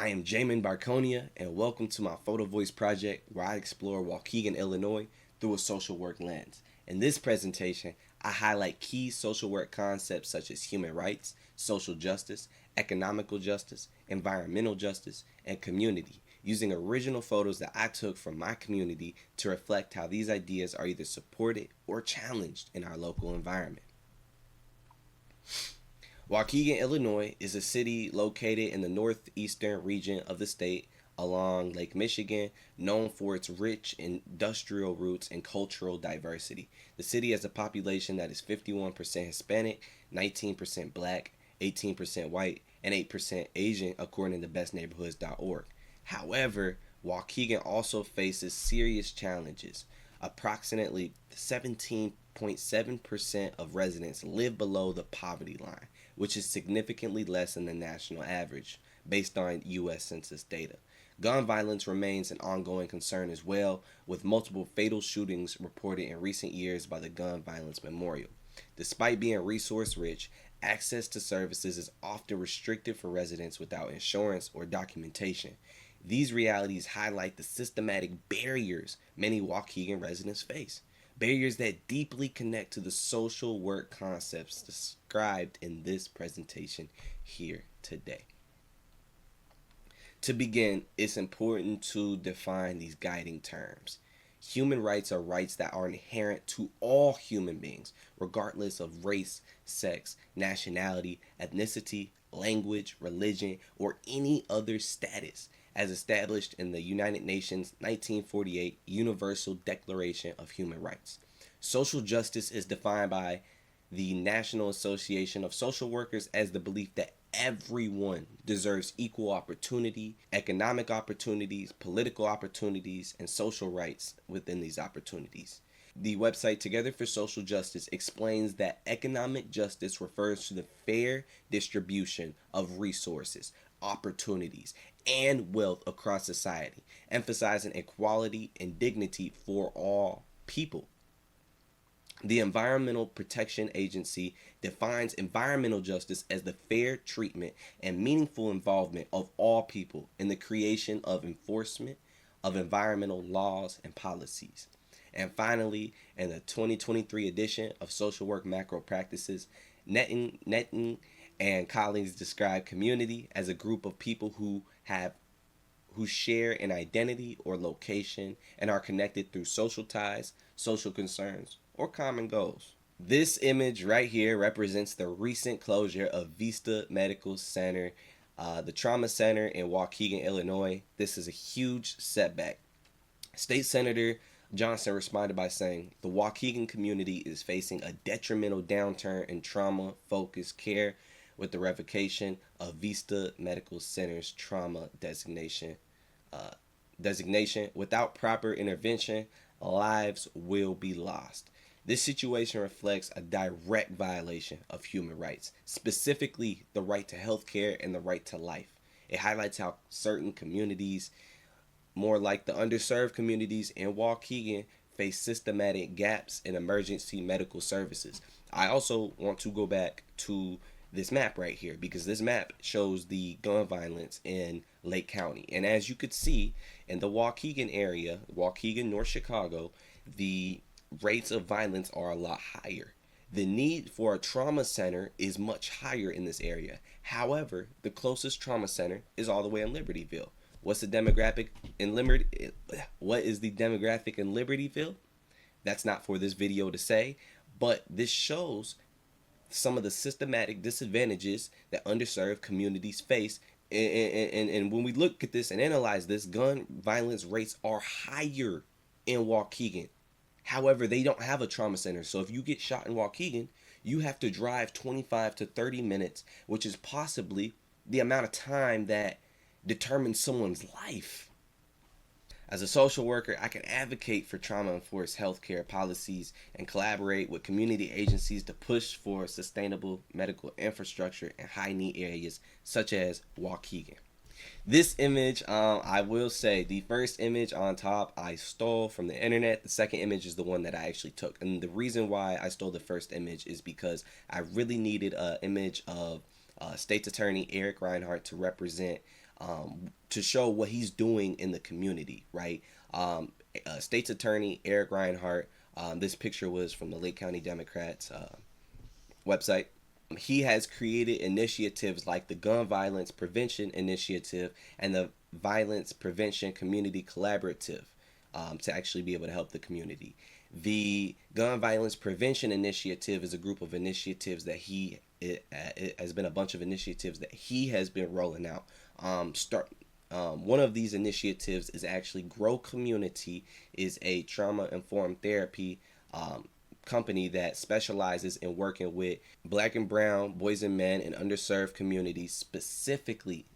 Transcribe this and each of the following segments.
I am Jamin Barconia, and welcome to my Photo Voice project where I explore Waukegan, Illinois through a social work lens. In this presentation, I highlight key social work concepts such as human rights, social justice, economical justice, environmental justice, and community, using original photos that I took from my community to reflect how these ideas are either supported or challenged in our local environment. Waukegan, Illinois is a city located in the northeastern region of the state along Lake Michigan, known for its rich industrial roots and cultural diversity. The city has a population that is 51% Hispanic, 19% Black, 18% white, and 8% Asian, according to bestneighborhoods.org. However, Waukegan also faces serious challenges. Approximately 17.7% of residents live below the poverty line, which is significantly less than the national average based on U.S. Census data. Gun violence remains an ongoing concern as well, with multiple fatal shootings reported in recent years by the Gun Violence Memorial. Despite being resource rich, access to services is often restricted for residents without insurance or documentation. These realities highlight the systematic barriers many Waukegan residents face. Barriers that deeply connect to the social work concepts described in this presentation here today. To begin, it's important to define these guiding terms. Human rights are rights that are inherent to all human beings, regardless of race, sex, nationality, ethnicity, language, religion, or any other status, as established in the United Nations 1948 Universal Declaration of Human Rights. Social justice is defined by the National Association of Social Workers as the belief that everyone deserves equal opportunity, economic opportunities, political opportunities, and social rights within these opportunities. The website Together for Social Justice explains that economic justice refers to the fair distribution of resources, opportunities, and wealth across society, emphasizing equality and dignity for all people. The Environmental Protection Agency defines environmental justice as the fair treatment and meaningful involvement of all people in the creation of enforcement of environmental laws and policies. And finally, in the 2023 edition of Social Work Macro Practices, Netton and colleagues describe community as a group of people who share an identity or location and are connected through social ties, social concerns, or common goals. This image right here represents the recent closure of Vista Medical Center, the trauma center in Waukegan, Illinois. This is a huge setback. State Senator Johnson responded by saying, "The Waukegan community is facing a detrimental downturn in trauma-focused care with the revocation of Vista Medical Center's trauma designation. Without proper intervention, lives will be lost." This situation reflects a direct violation of human rights, specifically the right to health care and the right to life. It highlights how certain communities, more like the underserved communities in Waukegan, face systematic gaps in emergency medical services. I also want to go back to this map right here because this map shows the gun violence in Lake County. And as you could see in the Waukegan area, Waukegan, North Chicago, the rates of violence are a lot higher. The need for a trauma center is much higher in this area. However, the closest trauma center is all the way in Libertyville. What is the demographic in Libertyville? That's not for this video to say, but this shows some of the systematic disadvantages that underserved communities face. And when we look at this and analyze this, gun violence rates are higher in Waukegan. However, they don't have a trauma center. So if you get shot in Waukegan, you have to drive 25 to 30 minutes, which is possibly the amount of time that determines someone's life. As a social worker, I can advocate for trauma-enforced healthcare policies and collaborate with community agencies to push for sustainable medical infrastructure in high-need areas such as Waukegan. This image, I will say, the first image on top I stole from the internet. The second image is the one that I actually took. And the reason why I stole the first image is because I really needed an image of State's Attorney Eric Reinhart to represent to show what he's doing in the community, right? State's Attorney Eric Reinhart. This picture was from the Lake County Democrats website. He has created initiatives like the Gun Violence Prevention Initiative and the Violence Prevention Community Collaborative to actually be able to help the community. The Gun Violence Prevention Initiative is a group of initiatives that it has been a bunch of initiatives that he has been rolling out. One of these initiatives is actually Grow Community, is a trauma-informed therapy company that specializes in working with black and brown boys and men in underserved communities, specifically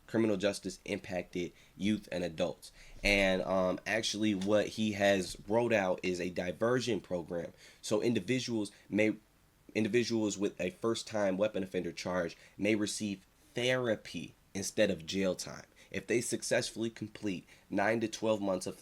criminal justice impacted youth and adults. And actually what he has rolled out is a diversion program. So individuals with a first time weapon offender charge may receive therapy instead of jail time. If they successfully complete 9 to 12 months of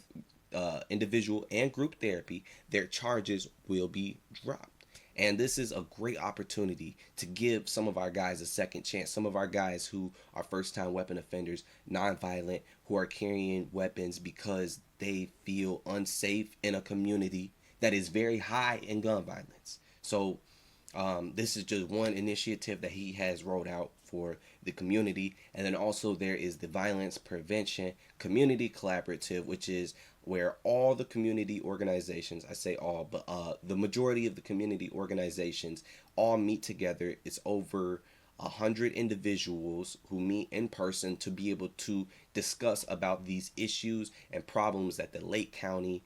individual and group therapy, their charges will be dropped. And this is a great opportunity to give some of our guys a second chance. Some of our guys who are first time weapon offenders, nonviolent, who are carrying weapons because they feel unsafe in a community that is very high in gun violence. So this is just one initiative that he has rolled out for the community. And then also there is the Violence Prevention Community Collaborative, which is where all the community organizations, I say all, but the majority of the community organizations all meet together. It's over 100 individuals who meet in person to be able to discuss about these issues and problems that the Lake County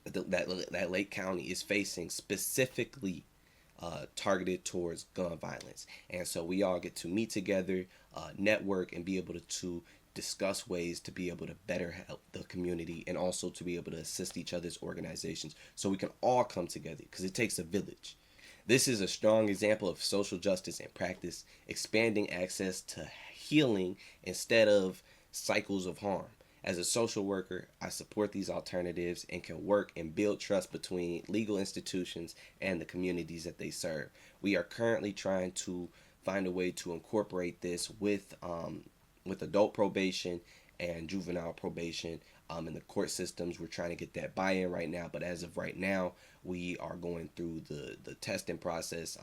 that Lake County is facing, specifically targeted towards gun violence. And so we all get to meet together, network, and be able to discuss ways to be able to better help the community and also to be able to assist each other's organizations so we can all come together, because it takes a village. This is a strong example of social justice in practice, expanding access to healing instead of cycles of harm. As a social worker, I support these alternatives and can work and build trust between legal institutions and the communities that they serve. We are currently trying to find a way to incorporate this with adult probation and juvenile probation in the court systems. We're trying to get that buy-in right now, but as of right now, we are going through the testing process.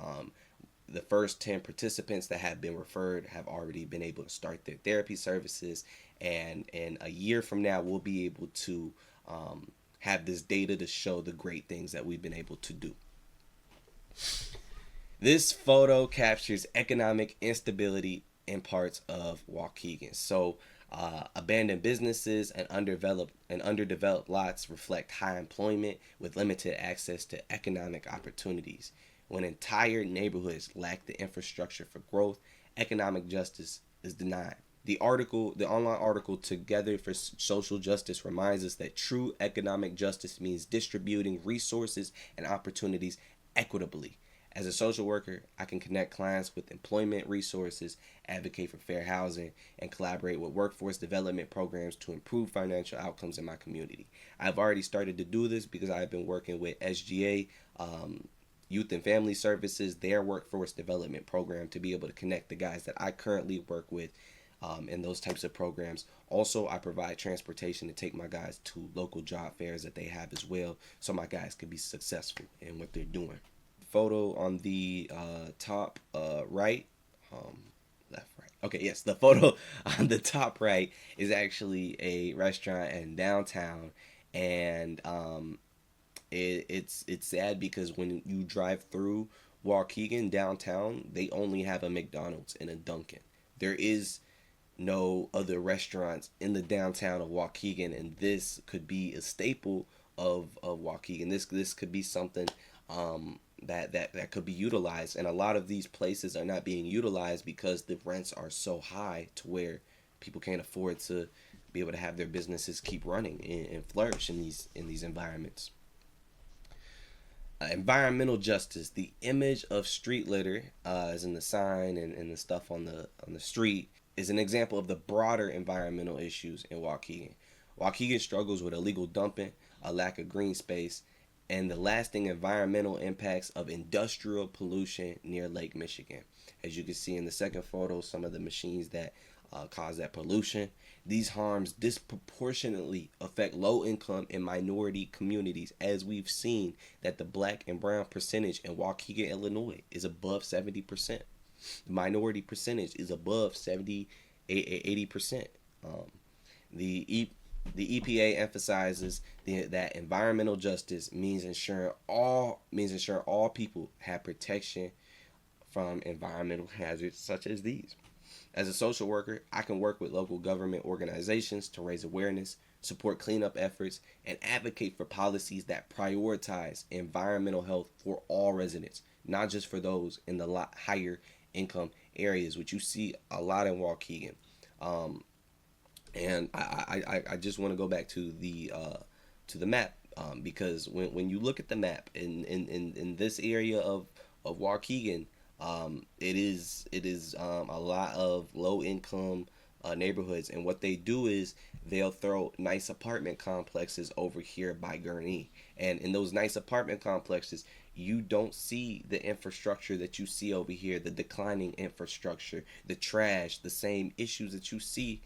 The first 10 participants that have been referred have already been able to start their therapy services, and in a year from now, we'll be able to have this data to show the great things that we've been able to do. This photo captures economic instability in parts of Waukegan. So abandoned businesses and underdeveloped lots reflect high employment with limited access to economic opportunities. When entire neighborhoods lack the infrastructure for growth, economic justice is denied. The online article Together for Social Justice reminds us that true economic justice means distributing resources and opportunities equitably. As a social worker, I can connect clients with employment resources, advocate for fair housing, and collaborate with workforce development programs to improve financial outcomes in my community. I've already started to do this because I've been working with SGA, Youth and Family Services, their workforce development program, to be able to connect the guys that I currently work with in those types of programs. Also, I provide transportation to take my guys to local job fairs that they have as well, so my guys can be successful in what they're doing. Photo on the top right, left, right. Okay, yes, the photo on the top right is actually a restaurant in downtown, and it's sad because when you drive through Waukegan downtown, they only have a McDonald's and a Dunkin'. There is no other restaurants in the downtown of Waukegan, and this could be a staple of Waukegan. This could be something that could be utilized, and a lot of these places are not being utilized because the rents are so high to where people can't afford to be able to have their businesses keep running and flourish in these environments. Environmental justice. The image of street litter, as in the sign and the stuff on the street, is an example of the broader environmental issues in Waukegan. Waukegan struggles with illegal dumping, a lack of green space, and the lasting environmental impacts of industrial pollution near Lake Michigan. As you can see in the second photo, some of the machines that cause that pollution. These harms disproportionately affect low income and minority communities, as we've seen that the black and brown percentage in Waukegan, Illinois is above 70%. The minority percentage is above 70, 80%. Um, the the EPA emphasizes that environmental justice means ensuring all people have protection from environmental hazards such as these. As a social worker, I can work with local government organizations to raise awareness, support cleanup efforts, and advocate for policies that prioritize environmental health for all residents, not just for those in the higher income areas, which you see a lot in Waukegan. Um, and I just want to go back to the map, because when you look at the map in this area of Waukegan, it is a lot of low income neighborhoods, and what they do is they'll throw nice apartment complexes over here by Gurnee, and in those nice apartment complexes you don't see the infrastructure that you see over here, the declining infrastructure, the trash, the same issues that you see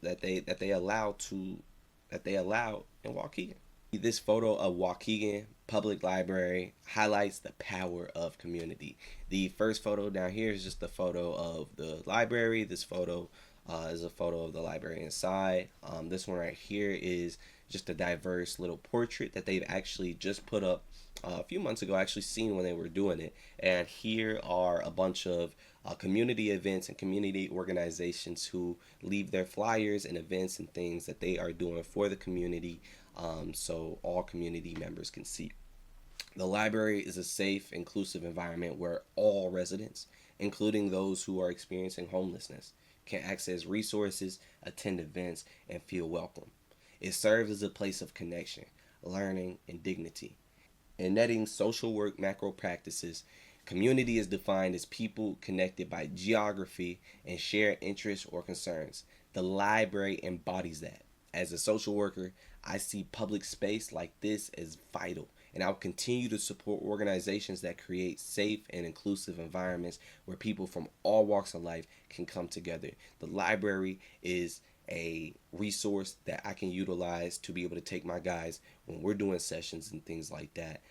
that they allow in Waukegan. This photo of Waukegan Public Library highlights the power of community. The first photo down here is just a photo of the library. This photo is a photo of the library inside. This one right here is just a diverse little portrait that they've actually just put up a few months ago. I actually seen when they were doing it. And here are a bunch of community events and community organizations who leave their flyers and events and things that they are doing for the community, so all community members can see. The library is a safe, inclusive environment where all residents, including those who are experiencing homelessness, can access resources, attend events, and feel welcome. It serves as a place of connection, learning, and dignity. In netting social work macro practices, community is defined as people connected by geography and shared interests or concerns. The library embodies that. As a social worker, I see public space like this as vital, and I'll continue to support organizations that create safe and inclusive environments where people from all walks of life can come together. The library is a resource that I can utilize to be able to take my guys when we're doing sessions and things like that.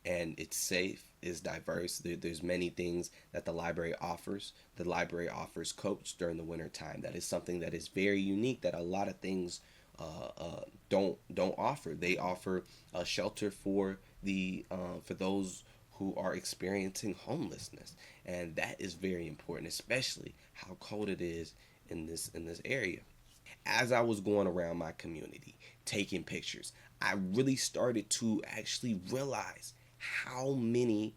And it's safe, it's diverse. There's many things that the library offers. The library offers coats during the winter time. That is something that is very unique that a lot of things don't offer. They offer a shelter for those who are experiencing homelessness, and that is very important, especially how cold it is in this area. As I was going around my community taking pictures, I really started to actually realize how many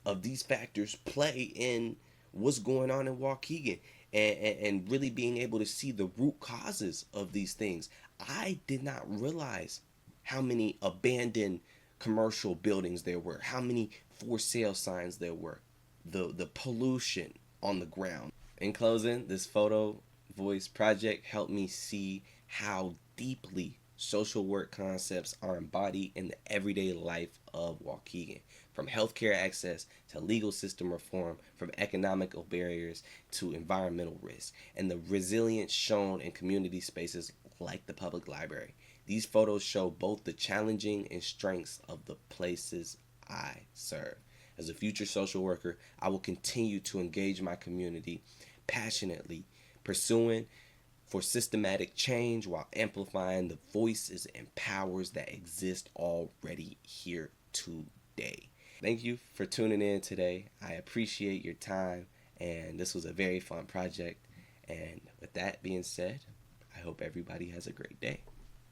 of these factors play in what's going on in Waukegan, and really being able to see the root causes of these things. I did not realize how many abandoned commercial buildings there were, how many for sale signs there were, the pollution on the ground. In closing, this photo voice project helped me see how deeply social work concepts are embodied in the everyday life of Waukegan, from healthcare access to legal system reform, from economical barriers to environmental risk, and the resilience shown in community spaces like the public library. These photos show both the challenging and strengths of the places I serve. As a future social worker, I will continue to engage my community passionately, pursuing for systematic change while amplifying the voices and powers that exist already here today. Thank you for tuning in today. I appreciate your time, and this was a very fun project. And with that being said, I hope everybody has a great day.